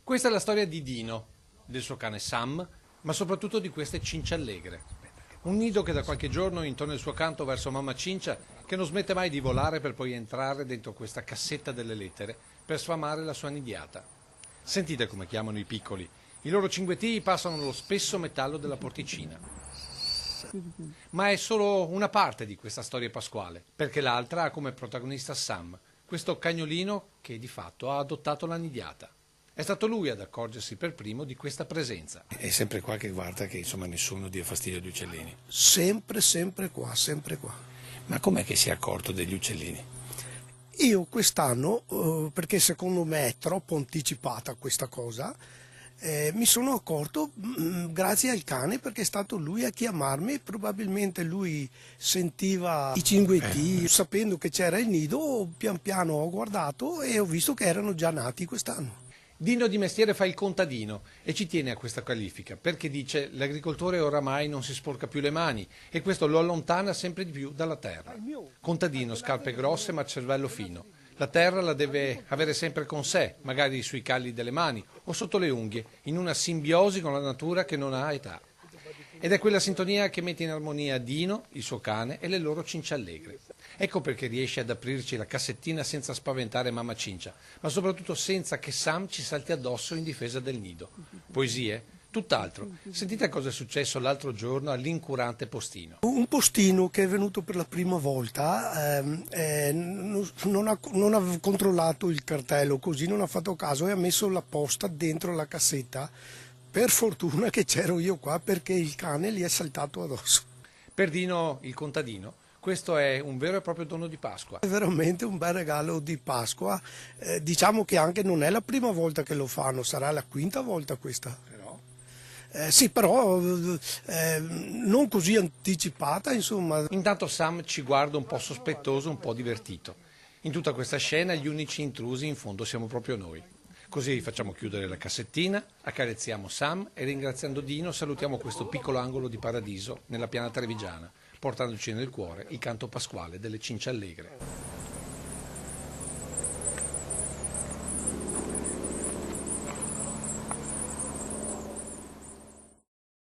Questa è la storia di Dino, del suo cane Sam, ma soprattutto di queste cinciallegre. Un nido che da qualche giorno intorno il suo canto verso mamma cincia, che non smette mai di volare per poi entrare dentro questa cassetta delle lettere per sfamare la sua nidiata. Sentite come chiamano i piccoli. I loro cinguettii passano lo spesso metallo della porticina. Ma è solo una parte di questa storia pasquale, perché l'altra ha come protagonista Sam, questo cagnolino che di fatto ha adottato la nidiata. È stato lui ad accorgersi per primo di questa presenza. È sempre qua che guarda che insomma nessuno dia fastidio agli uccellini. Sempre qua, sempre qua. Ma com'è che si è accorto degli uccellini? Io quest'anno, perché secondo me è troppo anticipata questa cosa, mi sono accorto grazie al cane, perché è stato lui a chiamarmi. Probabilmente lui sentiva i cinguetti, sapendo che c'era il nido, pian piano ho guardato e ho visto che erano già nati quest'anno. Dino di mestiere fa il contadino e ci tiene a questa qualifica perché dice l'agricoltore oramai non si sporca più le mani e questo lo allontana sempre di più dalla terra. Contadino, scarpe grosse ma cervello fino. La terra la deve avere sempre con sé, magari sui calli delle mani o sotto le unghie, in una simbiosi con la natura che non ha età. Ed è quella sintonia che mette in armonia Dino, il suo cane, e le loro cinciallegre. Ecco perché riesce ad aprirci la cassettina senza spaventare mamma cincia, ma soprattutto senza che Sam ci salti addosso in difesa del nido. Poesie? Tutt'altro. Sentite cosa è successo l'altro giorno all'incurante postino. Un postino che è venuto per la prima volta non ha controllato il cartello, così non ha fatto caso e ha messo la posta dentro la cassetta. Per fortuna che c'ero io qua, perché il cane gli è saltato addosso. Per Dino, il contadino, questo è un vero e proprio dono di Pasqua. È veramente un bel regalo di Pasqua. Diciamo che anche non è la prima volta che lo fanno, sarà la quinta volta questa. Sì, però non così anticipata, insomma. Intanto Sam ci guarda un po' sospettoso, un po' divertito. In tutta questa scena gli unici intrusi in fondo siamo proprio noi. Così facciamo chiudere la cassettina, accarezziamo Sam e ringraziando Dino salutiamo questo piccolo angolo di paradiso nella piana trevigiana, portandoci nel cuore il canto pasquale delle cinciallegre.